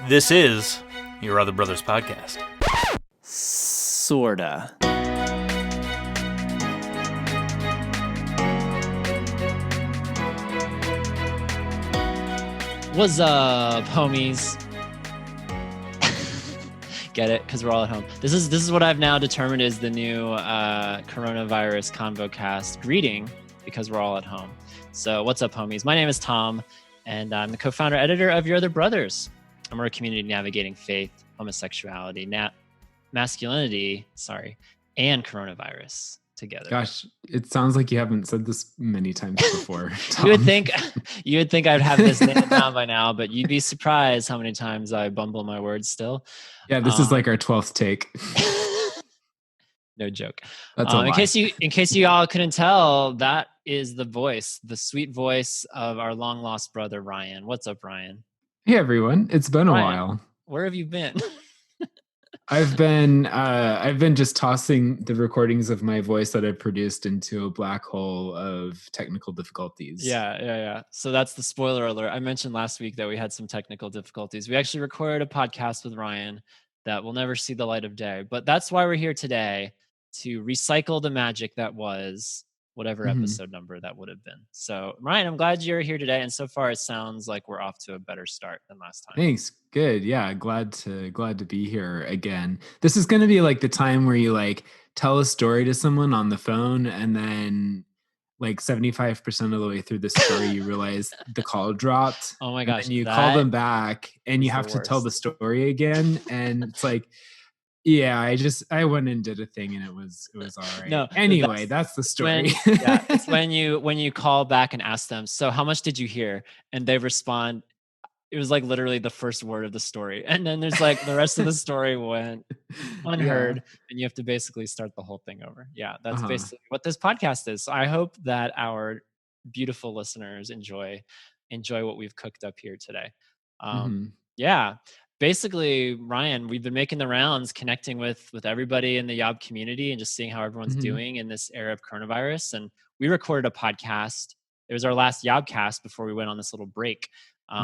This is Your Other Brothers Podcast. Sorta. What's up, homies? Get it? Because we're all at home. This is what I've now determined is the new coronavirus ConvoCast greeting, because we're all at home. So what's up, homies? My name is Tom, and I'm the co-founder editor of Your Other Brothers. And we're a community navigating faith, homosexuality, masculinity, and coronavirus together. Gosh, it sounds like you haven't said this many times before, Tom. you would think I'd have this nailed down by now, but you'd be surprised how many times I bumble my words still. Yeah, this is like our 12th take. No joke. That's a lie. In case you all couldn't tell, that is the sweet voice of our long lost brother Ryan. What's up, Ryan? Hey everyone, it's been Ryan, a while. Where have you been? I've been just tossing the recordings of my voice that I've produced into a black hole of technical difficulties. Yeah. So that's the spoiler alert. I mentioned last week that we had some technical difficulties. We actually recorded a podcast with Ryan that will never see the light of day, but that's why we're here today, to recycle the magic that was whatever episode number that would have been. So Ryan, I'm glad you're here today. And so far it sounds like we're off to a better start than last time. Thanks. Good. Yeah. Glad to be here again. This is going to be like the time where you like tell a story to someone on the phone, and then like 75% of the way through the story, you realize the call dropped. Oh my gosh. And you call them back and you have to tell the story again. And it's like, yeah, I went and did a thing and it was all right. No, anyway, that's the story. It's when you call back and ask them, so how much did you hear? And they respond, it was like literally the first word of the story. And then there's like the rest of the story went unheard, and you have to basically start the whole thing over. Yeah, that's basically what this podcast is. So I hope that our beautiful listeners enjoy what we've cooked up here today. Yeah. Basically, Ryan, we've been making the rounds, connecting with everybody in the YOB community and just seeing how everyone's doing in this era of coronavirus. And we recorded a podcast. It was our last YOBcast before we went on this little break.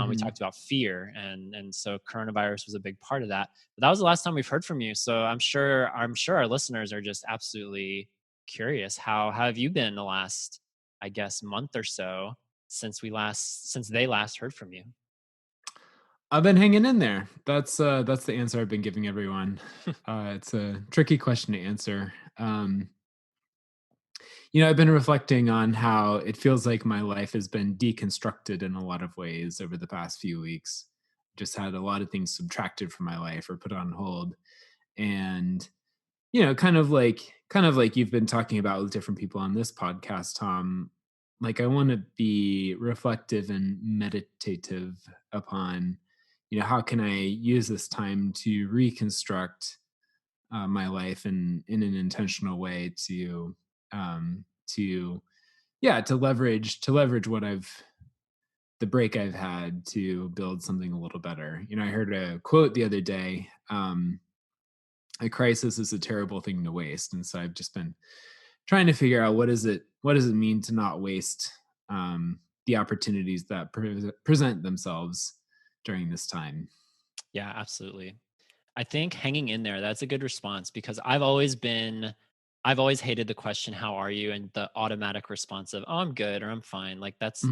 We talked about fear, and so coronavirus was a big part of that. But that was the last time we've heard from you. So I'm sure our listeners are just absolutely curious. How have you been the last, I guess, month or so since they last heard from you? I've been hanging in there. That's the answer I've been giving everyone. It's a tricky question to answer. I've been reflecting on how it feels like my life has been deconstructed in a lot of ways over the past few weeks. Just had a lot of things subtracted from my life or put on hold. And, kind of like you've been talking about with different people on this podcast, Tom, like I want to be reflective and meditative upon, how can I use this time to reconstruct my life in an intentional way to leverage the break I've had to build something a little better. I heard a quote the other day, a crisis is a terrible thing to waste. And so I've just been trying to figure out what does it mean to not waste the opportunities that present themselves during this time. Yeah, absolutely. I think hanging in there, that's a good response, because I've always hated the question, how are you? And the automatic response of, oh, I'm good, or I'm fine. Like that's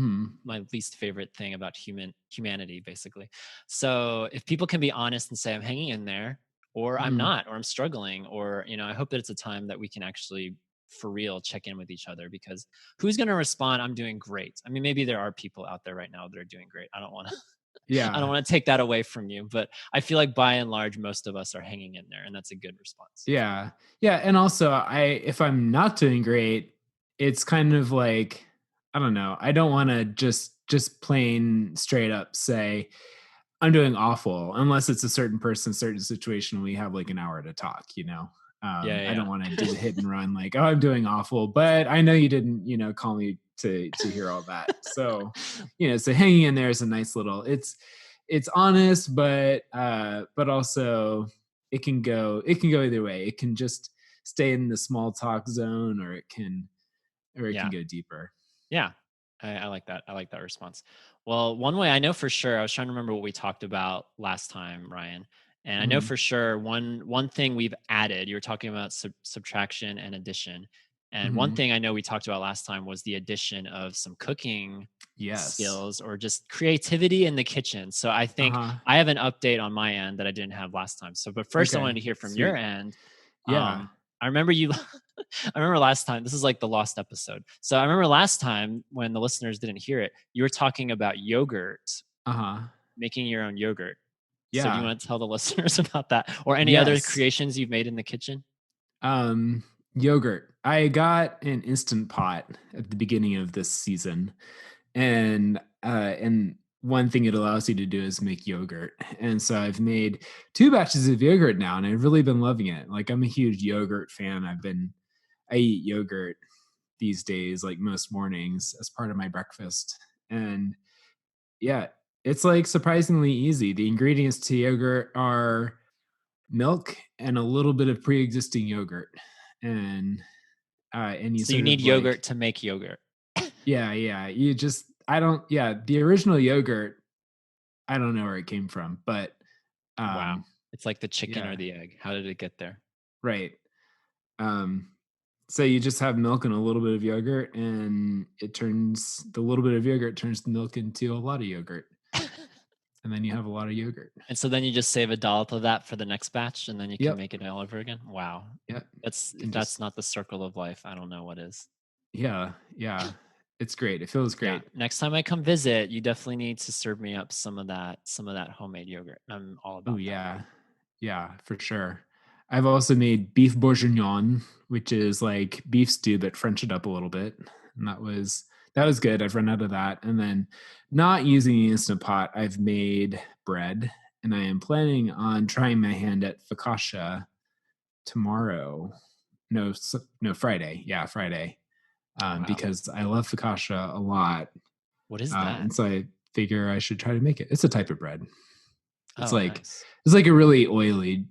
my least favorite thing about humanity, basically. So if people can be honest and say, I'm hanging in there, or I'm not, or I'm struggling, or, I hope that it's a time that we can actually for real check in with each other, because who's going to respond, I'm doing great? I mean, maybe there are people out there right now that are doing great. I don't want to take that away from you, but I feel like by and large, most of us are hanging in there, and that's a good response. Yeah. And also if I'm not doing great, it's kind of like, I don't know. I don't want to just plain straight up say I'm doing awful, unless it's a certain person, certain situation. We have like an hour to talk, I don't want to do the hit and run like, oh, I'm doing awful, but I know you didn't, call me to hear all that. So, so hanging in there is a nice little, it's honest, but also it can go either way. It can just stay in the small talk zone, or it can go deeper. Yeah. I like that. I like that response. Well, one way I know for sure, I was trying to remember what we talked about last time, Ryan. And I know for sure one thing we've added, you were talking about subtraction and addition. And one thing I know we talked about last time was the addition of some cooking Yes. skills or just creativity in the kitchen. So I think I have an update on my end that I didn't have last time. So, but first I wanted Okay. to hear from your Sweet. end. Yeah. I remember you, I remember last time, this is like the lost episode. So I remember last time when the listeners didn't hear it, you were talking about yogurt, making your own yogurt. So do you Yeah. want to tell the listeners about that or any other Yes. creations you've made in the kitchen? Yogurt. I got an Instant Pot at the beginning of this season, and one thing it allows you to do is make yogurt. And so I've made 2 batches of yogurt now, and I've really been loving it. Like, I'm a huge yogurt fan. I eat yogurt these days, like most mornings, as part of my breakfast. And yeah, it's like surprisingly easy. The ingredients to yogurt are milk and a little bit of pre-existing yogurt, and you So you sort need of like, yogurt to make yogurt. yeah, you just, I don't, yeah, the original yogurt, I don't know where it came from, but Wow. um It's like the chicken yeah, or the egg. How did it get there? right. um so you just have milk and a little bit of yogurt, and the little bit of yogurt turns the milk into a lot of yogurt, and then you have a lot of yogurt. And so then you just save a dollop of that for the next batch and then you can Yep. make it all over again. Wow. Yep. If And that's just, not the circle of life, I don't know what is. yeah, it's great. It feels Yeah. great. Next time I come visit, you definitely need to serve me up some of that homemade yogurt. I'm all Oh about that. yeah. Yeah, for sure. I've also made beef bourguignon, which is like beef stew but French it up a little bit. And that was good. I've run out of that. And then, not using the Instant Pot, I've made bread, and I am planning on trying my hand at focaccia tomorrow. No, Friday. Yeah, Friday. Wow. Because I love focaccia a lot. What is that? And so I figure I should try to make it. It's a type of bread. It's Oh, like nice. it's like a really oily,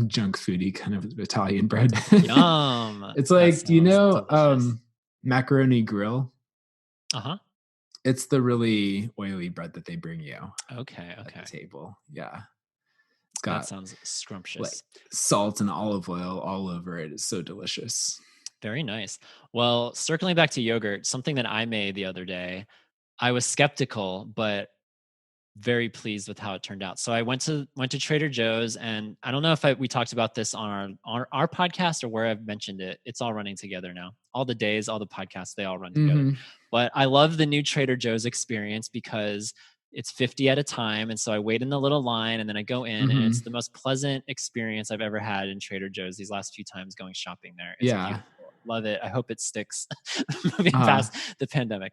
junk foody kind of Italian bread. Yum. It's That like, do you sounds know delicious. macaroni grill? Uh-huh. It's the really oily bread that they bring you Okay. at Okay. the table. Yeah. It's That got sounds like scrumptious. salt and olive oil all over it. It's so delicious. Very nice. Well, circling back to yogurt, something that I made the other day, I was skeptical, but very pleased with how it turned out. So I went to Trader Joe's, and I don't know if we talked about this on our podcast or where I've mentioned it. It's all running together now. All the days, all the podcasts, they all run together. But I love the new Trader Joe's experience because it's 50 at a time, and so I wait in the little line, and then I go in, and it's the most pleasant experience I've ever had in Trader Joe's these last few times going shopping there. It's Yeah. beautiful. Love it. I hope it sticks moving past the pandemic.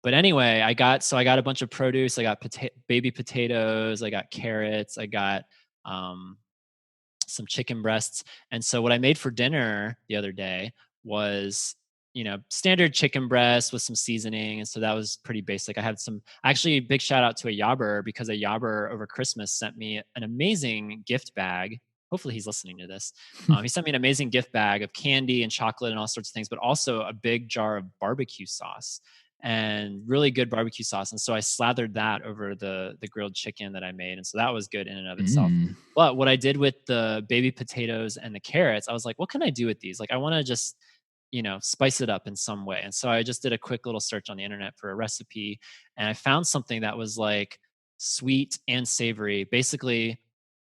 But anyway, I got a bunch of produce. I got baby potatoes. I got carrots. I got some chicken breasts. And so what I made for dinner the other day was, standard chicken breast with some seasoning. And so that was pretty basic. I had actually, big shout out to a yobber, because a yobber over Christmas sent me an amazing gift bag. Hopefully he's listening to this. He sent me an amazing gift bag of candy and chocolate and all sorts of things, but also a big jar of barbecue sauce and really good barbecue sauce. And so I slathered that over the grilled chicken that I made. And so that was good in and of itself. But what I did with the baby potatoes and the carrots, I was like, what can I do with these? Like, I want to just, spice it up in some way. And so I just did a quick little search on the internet for a recipe, and I found something that was like sweet and savory, basically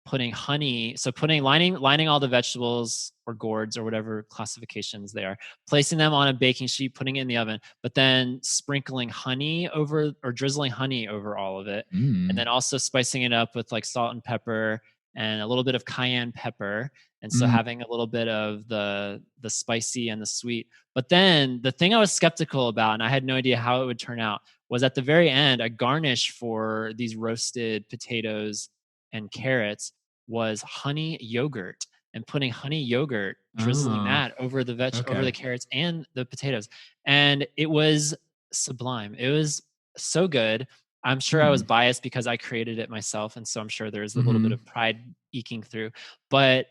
putting honey. So lining all the vegetables or gourds or whatever classifications they are, placing them on a baking sheet, putting it in the oven, but then sprinkling honey over, or drizzling honey over all of it. And then also spicing it up with like salt and pepper and a little bit of cayenne pepper. And so having a little bit of the spicy and the sweet. But then the thing I was skeptical about, and I had no idea how it would turn out, was at the very end, a garnish for these roasted potatoes and carrots was honey yogurt, and putting honey yogurt, drizzling that over the over the carrots and the potatoes. And it was sublime. It was so good. I'm sure I was biased because I created it myself. And so I'm sure there's a little bit of pride eking through. But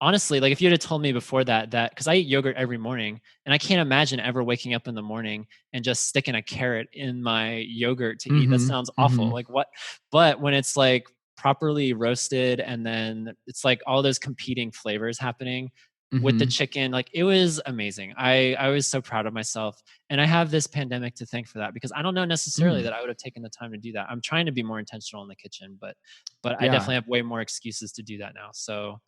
honestly, like if you'd have told me before that, because I eat yogurt every morning, and I can't imagine ever waking up in the morning and just sticking a carrot in my yogurt to eat. That Mm-hmm. sounds awful. Mm-hmm. Like what? But when it's like properly roasted, and then it's like all those competing flavors happening with the Mm-hmm. chicken, like it was amazing. I was so proud of myself, and I have this pandemic to thank for that, because I don't know necessarily Mm. that I would have taken the time to do that. I'm trying to be more intentional in the kitchen, but I Yeah. definitely have way more excuses to do that now. So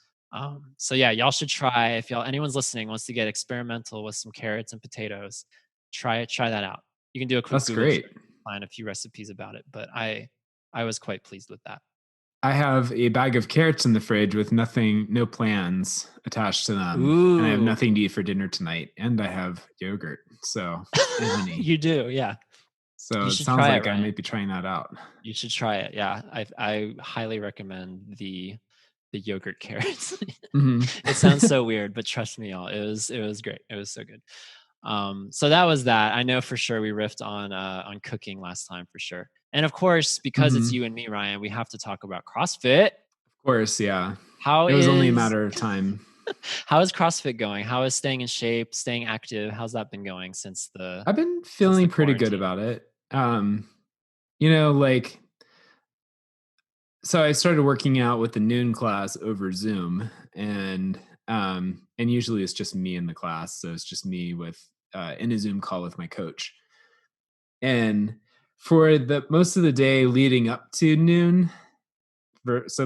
yeah, y'all should try, if anyone's listening wants to get experimental with some carrots and potatoes, try that out. You can do a quick That's Google search, great. find a few recipes about it, but I was quite pleased with that. I have a bag of carrots in the fridge with no plans attached to them. And I have Ooh, nothing to eat for dinner tonight. And I have yogurt. So, and honey. you do, yeah. So You it should sounds try it, like I Ryan. might be trying that out. You should try it. Yeah, I highly recommend the yogurt carrots. Mm-hmm. It sounds so weird, but trust me, y'all, it was great. It was so good. So that was that. I know for sure we riffed on cooking last time for sure. And of course, because it's Mm-hmm. you and me, Ryan, we have to talk about CrossFit. Of course, yeah. How It was only a is matter of time. how is CrossFit going? How is staying in shape, staying active? How's that been going since I've been the feeling pretty good quarantine? about it. You know, like, so I started working out with the noon class over Zoom, and usually it's just me in the class. So it's just me with in a Zoom call with my coach. And for the most of the day leading up to noon, so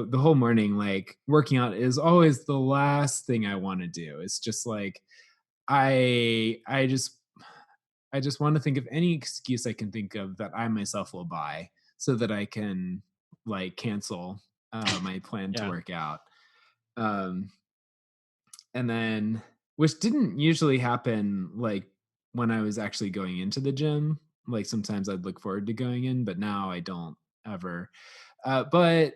the whole morning, like working out is always the last thing I want to do. It's just like I just want to think of any excuse I can think of that I myself will buy so that I can like cancel my plan to Yeah. work out. Um, and then, which didn't usually happen like when I was actually going into the gym. Like sometimes I'd look forward to going in, but now I don't ever. But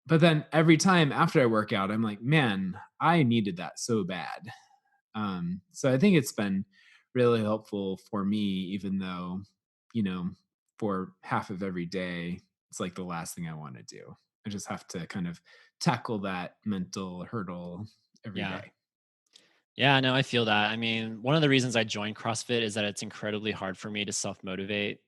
then every time after I work out, I'm like, man, I needed that so bad. So I think it's been really helpful for me, even though, you know, for half of every day, it's like the last thing I want to do. I just have to kind of tackle that mental hurdle every Yeah. day. Yeah, no, I feel that. I mean, one of the reasons I joined CrossFit is that it's incredibly hard for me to self-motivate.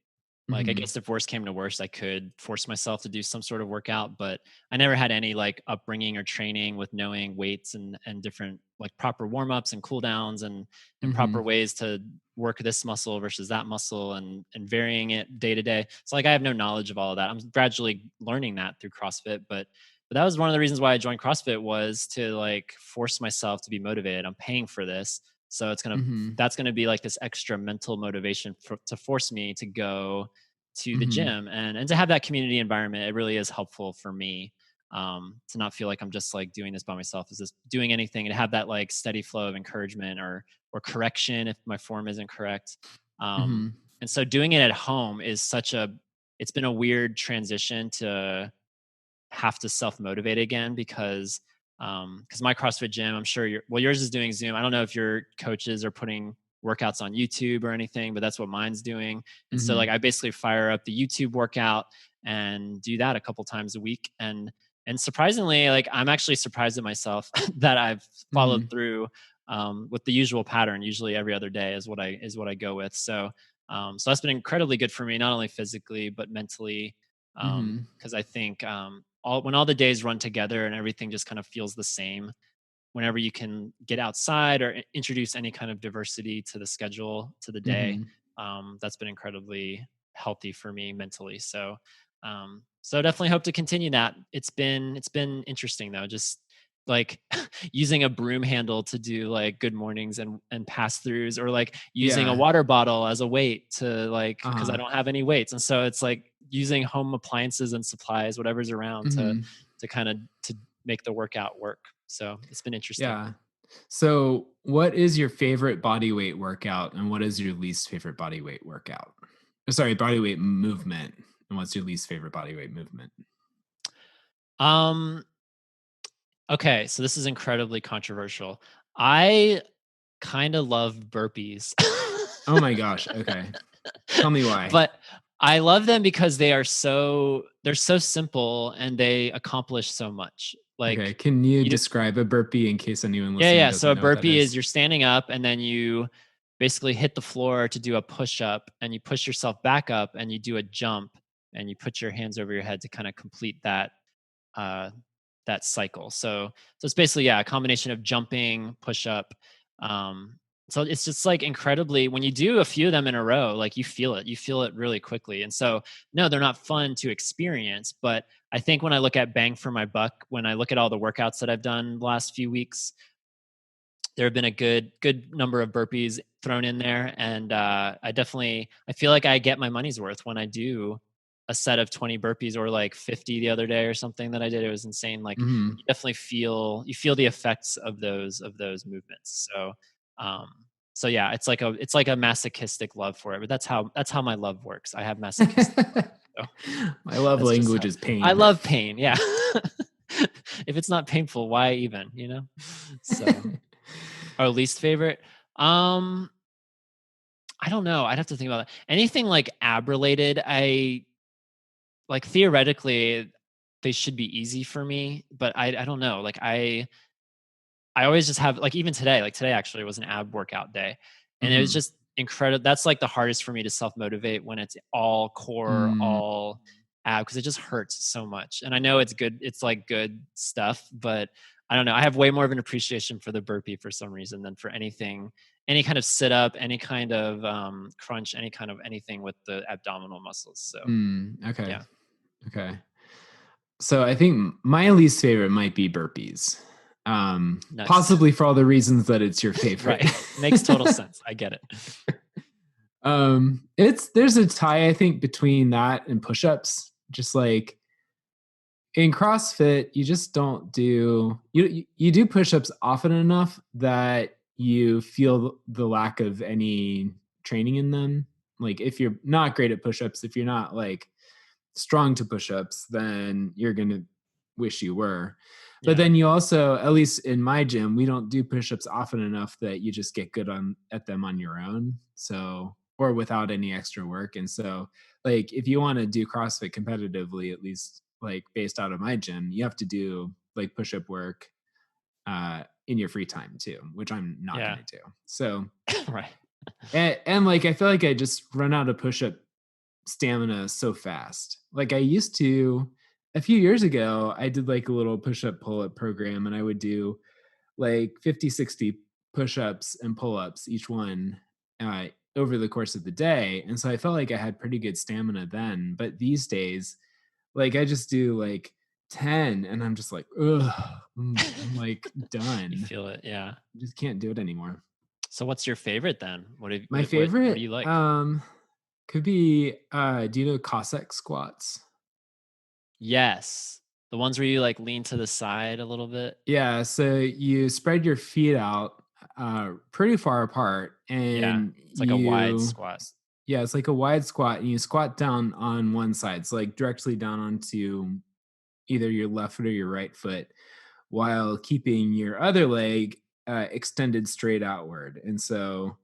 Like, I Hmm. guess if worst came to worst, I could force myself to do some sort of workout, but I never had any like upbringing or training with knowing weights and different like proper warm-ups and cool downs and proper Hmm. ways to work this muscle versus that muscle and varying it day to day. So like I have no knowledge of all of that. I'm gradually learning that through CrossFit, but that was one of the reasons why I joined CrossFit, was to like force myself to be motivated. I'm paying for this. So Hmm. that's gonna be like this extra mental motivation to force me to go to the Hmm. gym, and to have that community environment. It really is helpful for me, to not feel like I'm just like doing this by myself. Is this doing anything, and have that like steady flow of encouragement or correction if my form isn't correct. Hmm. And so doing it at home is it's been a weird transition to have to self motivate again, because my CrossFit gym, I'm sure yours is doing Zoom. I don't know if your coaches are putting workouts on YouTube or anything, but that's what mine's doing. And so like Hmm. I basically fire up the YouTube workout and do that a couple times a week. And surprisingly, like I'm actually surprised at myself that I've followed Hmm. through with the usual pattern. Usually every other day is what I go with. So that's been incredibly good for me, not only physically but mentally, Hmm. because I think when all the days run together and everything just kind of feels the same, whenever you can get outside or introduce any kind of diversity to the schedule, to the day, Hmm. that's been incredibly healthy for me mentally. So definitely hope to continue that. It's been interesting though, just like using a broom handle to do like good mornings and pass throughs, or like using a Yeah. water bottle as a weight to like, because I Uh-huh. don't have any weights. And so it's like using home appliances and supplies, whatever's around, Hmm. to kind of to make the workout work. So it's been interesting. Yeah. So, what is your favorite body weight workout and what is your least favorite body weight workout? Sorry, body weight movement. And what's your least favorite body weight movement? Um, okay, so this is incredibly controversial. I kind of love burpees. Oh my gosh. Okay. Tell me why. But I love them because they're so simple and they accomplish so much. Like, okay. Can you you do- describe a burpee in case anyone yeah, listening yeah. doesn't So a know what that burpee is is? you're standing up and then you basically hit the floor to do a push up, and you push yourself back up and you do a jump, and you put your hands over your head to kind of complete uh, that cycle. So it's basically, yeah, a combination of jumping, push up. So it's just like incredibly, when you do a few of them in a row, like you feel it really quickly. And so no, they're not fun to experience, but I think when I look at bang for my buck, when I look at all the workouts that I've done the last few weeks, there have been a good number of burpees thrown in there, and I feel like I get my money's worth when I do a set of 20 burpees, or like 50 the other day or something that I did. It was insane. Like, Mhm. you definitely feel the effects of those movements. Um, so yeah, it's like a masochistic love for it, but that's how my love works. I have masochistic love. So My love that's just language how is pain. I love pain. Yeah. If it's not painful, why even, you know? So our least favorite. Um, I don't know. I'd have to think about that. Anything like ab related, I like theoretically they should be easy for me, but I don't know. Like I always just have, like, even today, like today actually was an ab workout day. And it was Mhm. just incredible. That's like the hardest for me to self motivate, when it's all core, Mm. all ab, because it just hurts so much. And I know it's good, it's like good stuff, but I don't know. I have way more of an appreciation for the burpee for some reason than for anything, any kind of sit up, any kind of crunch, any kind of anything with the abdominal muscles. So Okay. yeah, Okay. So I think my least favorite might be burpees. nice. Possibly for all the reasons that it's your favorite. Right. Makes total sense. I get it. There's a tie, I think, between that and push-ups. Just like in CrossFit, you just don't do you do push-ups often enough that you feel the lack of any training in them. Like if you're not great at push-ups, if you're not like strong to push-ups, then you're gonna wish you were. But Yeah. then you also, at least in my gym, we don't do push-ups often enough that you just get good at them on your own. So, or without any extra work. And so, like, if you want to do CrossFit competitively, at least like based out of my gym, you have to do like push-up work in your free time too, which I'm not Yeah. gonna do. So Right. and like I feel like I just run out of push-up stamina so fast. Like I used to a few years ago, I did like a little push-up pull-up program, and I would do like 50, 60 push-ups and pull-ups each one over the course of the day. And so I felt like I had pretty good stamina then. But these days, like I just do like 10 and I'm just like, ugh, I'm like You done. feel it. Yeah. Just can't do it anymore. So what's your favorite then? My What do favorite you like? could be do you know Cossack squats? Yes. The ones where you like lean to the side a little bit. Yeah, so you spread your feet out pretty far apart, Yeah. and It's like a wide squat. yeah, it's like a wide squat, and you squat down on one side, so like directly down onto either your left foot or your right foot, while keeping your other leg extended straight outward. And so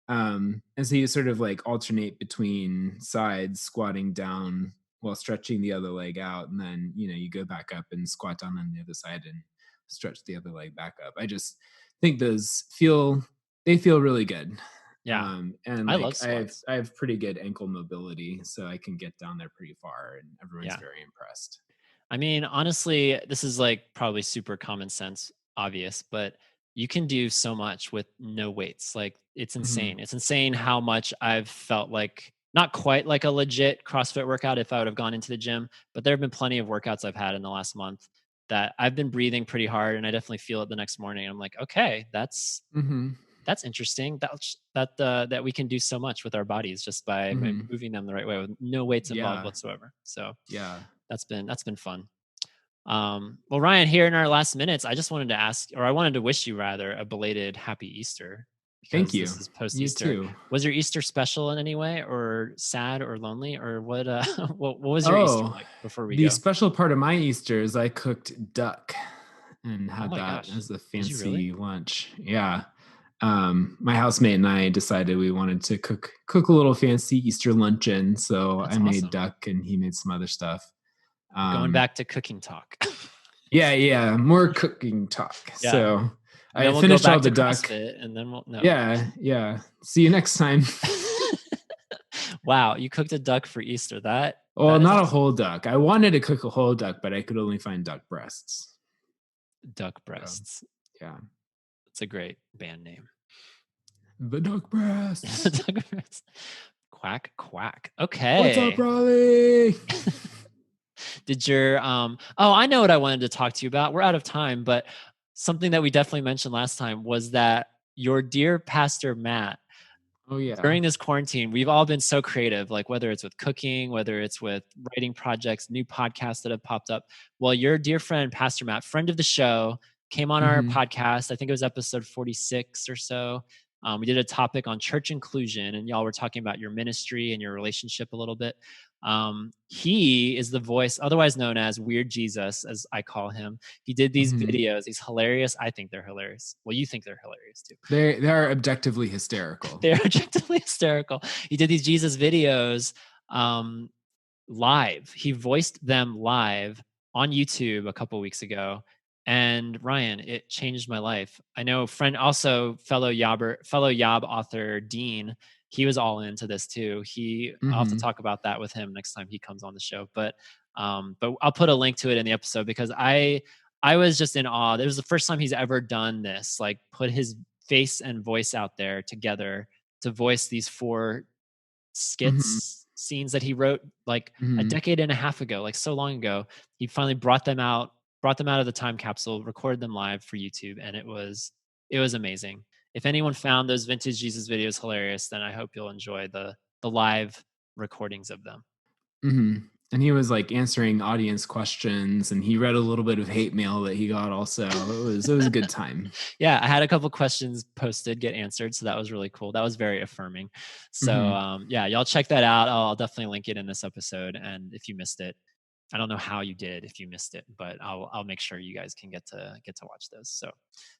you sort of like alternate between sides, squatting down while stretching the other leg out. And then, you go back up and squat down on the other side and stretch the other leg back up. I just think they feel really good. Yeah. And I like love squats. I have pretty good ankle mobility, so I can get down there pretty far and everyone's Yeah. very impressed. I mean, honestly, this is like probably super common sense, obvious, but you can do so much with no weights. Like, it's Mhm. insane. It's insane how much I've felt like not quite like a legit CrossFit workout if I would have gone into the gym, but there have been plenty of workouts I've had in the last month that I've been breathing pretty hard, and I definitely feel it the next morning. I'm like, okay, Mhm. that's interesting. That we can do so much with our bodies just by Mhm. moving them the right way with no weights involved Yeah. whatsoever. So Yeah. that's been fun. Well, Ryan, here in our last minutes, I just wanted to ask, or I wanted to wish you rather a belated happy Easter, Thank because you. this is post You Easter. too. Was your Easter special in any way, or sad or lonely, or what? What was your Easter Oh, like before we the go? special part of my Easter is I cooked duck and Oh had my that gosh, as a did you really? fancy lunch. Yeah. My housemate and I decided we wanted to cook a little fancy Easter luncheon. So That's I made awesome. duck and he made some other stuff. We're going Um, back to cooking talk. Yeah. More cooking talk. Yeah. So And I then we'll finished go back all the to duck. CrossFit, and then we'll no. Yeah. See you next time. Wow, you cooked a duck for Easter. That Well, is not a awesome. whole duck. I wanted to cook a whole duck, but I could only find duck breasts. Duck breasts. Yeah. It's a great band name. The duck breasts. Duck breasts. Quack, quack. Okay. What's up, Raleigh? Did your I know what I wanted to talk to you about. We're out of time, but something that we definitely mentioned last time was that your dear Pastor Matt, Oh yeah. during this quarantine, we've all been so creative, like whether it's with cooking, whether it's with writing projects, new podcasts that have popped up. Well, your dear friend, Pastor Matt, friend of the show, came on our podcast. I think it was episode 46 or so. We did a topic on church inclusion, and y'all were talking about your ministry and your relationship a little bit. He is the voice, otherwise known as Weird Jesus, as I call him. He did these videos. He's hilarious. I think they're hilarious. Well, you think they're hilarious too. They are objectively hysterical. They're objectively hysterical. He did these Jesus videos live. He voiced them live on YouTube a couple weeks ago. And Ryan, it changed my life. I know fellow Yob author Dean, he was all into this too. I'll have to talk about that with him next time he comes on the show. But I'll put a link to it in the episode because I was just in awe. It was the first time he's ever done this, like put his face and voice out there together to voice these 4 skits, scenes that he wrote like a decade and a half ago, like so long ago. He finally brought them out of the time capsule, recorded them live for YouTube, and it was amazing. If anyone found those vintage Jesus videos hilarious, then I hope you'll enjoy the live recordings of them. And he was like answering audience questions, and he read a little bit of hate mail that he got also. It was a good time. Yeah, I had a couple questions posted, get answered. So that was really cool. That was very affirming. So yeah, y'all check that out. I'll definitely link it in this episode. And if you missed it, I don't know how you did if you missed it, but I'll make sure you guys can get to watch those. So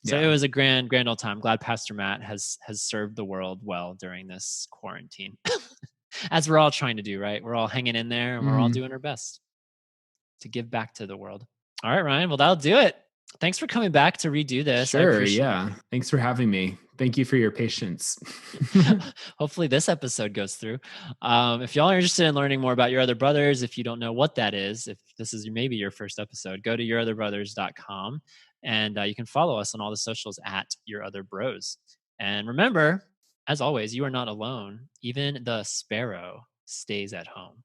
It was a grand old time. Glad Pastor Matt has served the world well during this quarantine. As we're all trying to do, right? We're all hanging in there and we're all doing our best to give back to the world. All right, Ryan. Well, that'll do it. Thanks for coming back to redo this. Sure. Yeah. Thanks for having me. Thank you for your patience. Hopefully this episode goes through. If y'all are interested in learning more about Your Other Brothers, if you don't know what that is, if this is maybe your first episode, go to yourotherbrothers.com and you can follow us on all the socials at Your Other Bros. And remember, as always, you are not alone. Even the sparrow stays at home.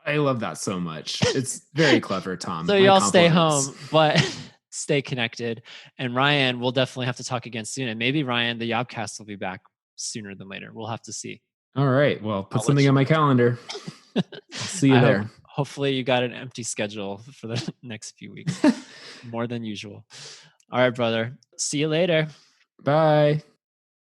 I love that so much. It's very clever, Tom. So y'all stay home, but stay connected. And Ryan, we'll definitely have to talk again soon. And maybe Ryan, the YOBcast will be back sooner than later. We'll have to see. All right. Well, put something on my calendar. I'll see you there. Hopefully you got an empty schedule for the next few weeks. More than usual. All right, brother. See you later. Bye.